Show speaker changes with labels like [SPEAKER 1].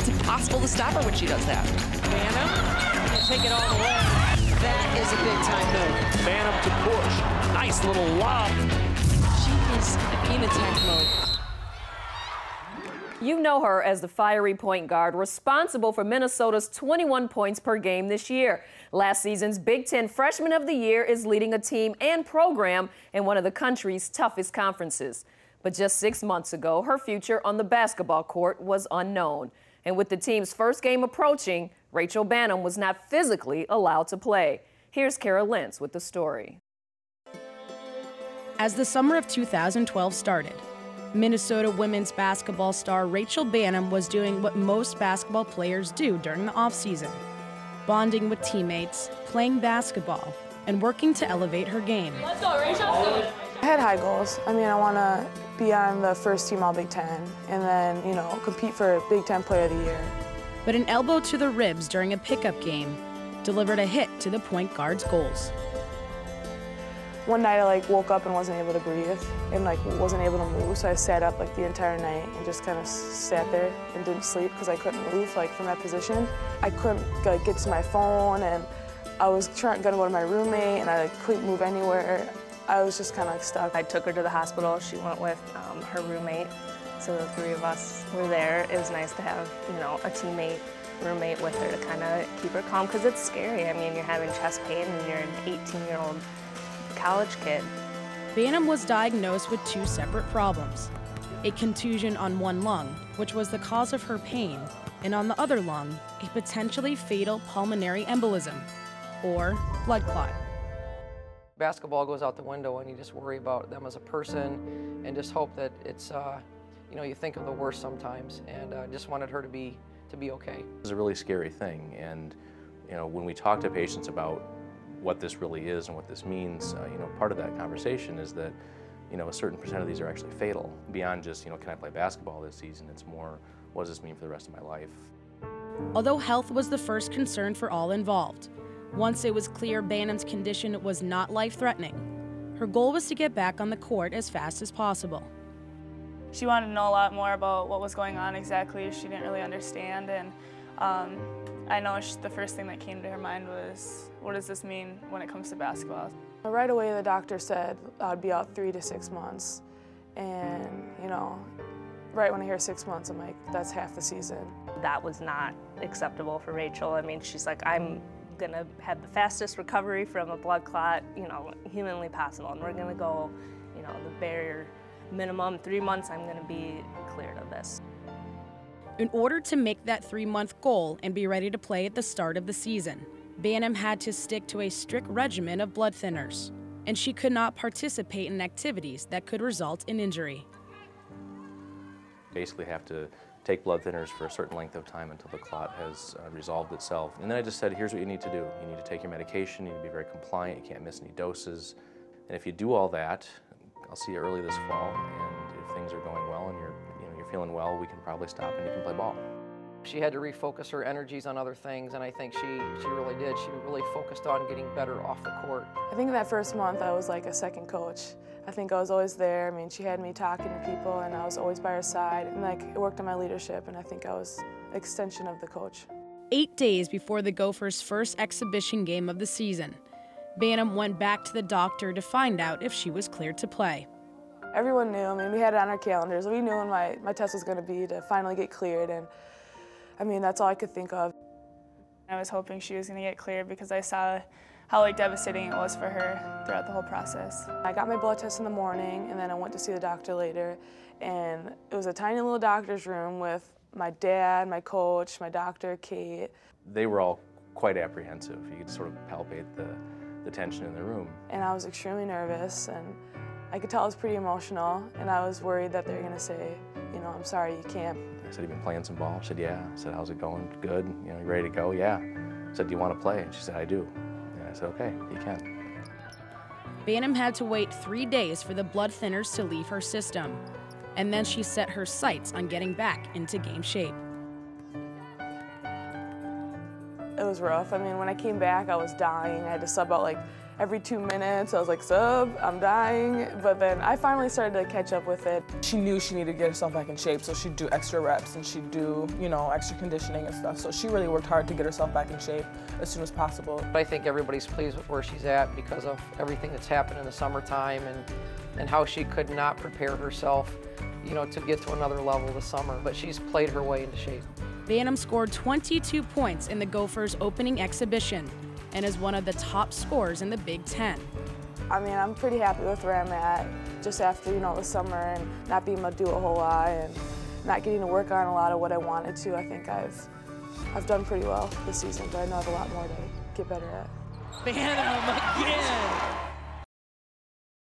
[SPEAKER 1] It's impossible to stop her when she does that.
[SPEAKER 2] Banham can take it all the way. That is a big-time move.
[SPEAKER 3] Banham to push. Nice little lob.
[SPEAKER 2] She is in attack mode.
[SPEAKER 4] You know her as the fiery point guard responsible for Minnesota's 21 points per game this year. Last season's Big Ten Freshman of the Year is leading a team and program in one of the country's toughest conferences. But just 6 months ago, her future on the basketball court was unknown. And with the team's first game approaching, Rachel Banham was not physically allowed to play. Here's Kara Lentz with the story.
[SPEAKER 5] As the summer of 2012 started, Minnesota women's basketball star Rachel Banham was doing what most basketball players do during the offseason, bonding with teammates, playing basketball, and working to elevate her game.
[SPEAKER 6] Let's go, Rachel. I had high goals. I mean, I want to be on the first team All Big Ten and then, compete for Big Ten Player of the Year.
[SPEAKER 5] But an elbow to the ribs during a pickup game delivered a hit to the point guard's goals.
[SPEAKER 6] One night I woke up and wasn't able to breathe and wasn't able to move, so I sat up the entire night and just kind of sat there and didn't sleep because I couldn't move from that position. I couldn't get to my phone, and I was gonna go to my roommate and I couldn't move anywhere. I was just kind of stuck.
[SPEAKER 7] I took her to the hospital. She went with her roommate, so the three of us were there. It was nice to have a teammate, roommate with her to kind of keep her calm because it's scary. I mean, you're having chest pain and you're an 18-year-old college kid.
[SPEAKER 5] Banham was diagnosed with two separate problems: a contusion on one lung, which was the cause of her pain, and on the other lung, a potentially fatal pulmonary embolism, or blood clot.
[SPEAKER 8] Basketball goes out the window and you just worry about them as a person and just hope that it's, you think of the worst sometimes, and just wanted her to be okay.
[SPEAKER 9] It's a really scary thing, and when we talk to patients about what this really is and what this means, part of that conversation is that, a certain percent of these are actually fatal. Beyond just, can I play basketball this season? It's more, what does this mean for the rest of my life?
[SPEAKER 5] Although health was the first concern for all involved, once it was clear Banham's condition was not life-threatening, her goal was to get back on the court as fast as possible.
[SPEAKER 10] She wanted to know a lot more about what was going on exactly. She didn't really understand, and I know the first thing that came to her mind was, what does this mean when it comes to basketball?
[SPEAKER 6] Right away, the doctor said I'd be out 3 to 6 months. And, right when I hear 6 months, I'm like, that's half the season.
[SPEAKER 7] That was not acceptable for Rachel. I mean, she's like, I'm gonna have the fastest recovery from a blood clot, humanly possible. And we're gonna go, the bare minimum 3 months, I'm gonna be cleared of this.
[SPEAKER 5] In order to make that 3-month goal and be ready to play at the start of the season, Banham had to stick to a strict regimen of blood thinners, and she could not participate in activities that could result in injury.
[SPEAKER 9] Basically have to take blood thinners for a certain length of time until the clot has resolved itself. And then I just said, here's what you need to do. You need to take your medication, you need to be very compliant, you can't miss any doses. And if you do all that, I'll see you early this fall, and if things are going well and you're feeling well, we can probably stop and you can play ball.
[SPEAKER 8] She had to refocus her energies on other things, and I think she really did. She really focused on getting better off the court.
[SPEAKER 6] I think that first month I was like a second coach. I think I was always there. I mean, she had me talking to people, and I was always by her side, and it worked on my leadership, and I think I was an extension of the coach.
[SPEAKER 5] 8 days before the Gophers' first exhibition game of the season, Banham went back to the doctor to find out if she was cleared to play.
[SPEAKER 6] Everyone knew. I mean, we had it on our calendars. We knew when my test was going to be to finally get cleared, and I mean, that's all I could think of.
[SPEAKER 10] I was hoping she was going to get cleared because I saw how devastating it was for her throughout the whole process.
[SPEAKER 6] I got my blood test in the morning, and then I went to see the doctor later, and it was a tiny little doctor's room with my dad, my coach, my doctor, Kate.
[SPEAKER 9] They were all quite apprehensive. You could sort of palpate the tension in the room.
[SPEAKER 6] And I was extremely nervous, and I could tell I was pretty emotional, and I was worried that they're gonna say, I'm sorry, you can't.
[SPEAKER 9] I said, "You been playing some ball?" She said, "Yeah." I said, "How's it going?" "Good." "You ready to go?" "Yeah." I said, "Do you want to play?" And she said, "I do." And I said, "Okay, you can."
[SPEAKER 5] Banham had to wait 3 days for the blood thinners to leave her system, and then she set her sights on getting back into game shape.
[SPEAKER 6] It was rough. I mean, when I came back, I was dying. I had to sub out every 2 minutes. I was like, sub, I'm dying. But then I finally started to catch up with it.
[SPEAKER 11] She knew she needed to get herself back in shape, so she'd do extra reps and she'd do, you know, extra conditioning and stuff. So she really worked hard to get herself back in shape as soon as possible.
[SPEAKER 8] I think everybody's pleased with where she's at because of everything that's happened in the summertime and how she could not prepare herself, you know, to get to another level this summer. But she's played her way into shape.
[SPEAKER 5] Banham scored 22 points in the Gophers' opening exhibition and is one of the top scorers in the Big Ten.
[SPEAKER 6] I mean, I'm pretty happy with where I'm at, just after, you know, the summer and not being able to do a whole lot and not getting to work on a lot of what I wanted to. I think I've done pretty well this season, but I know I have a lot more to get better at.
[SPEAKER 2] Banham again.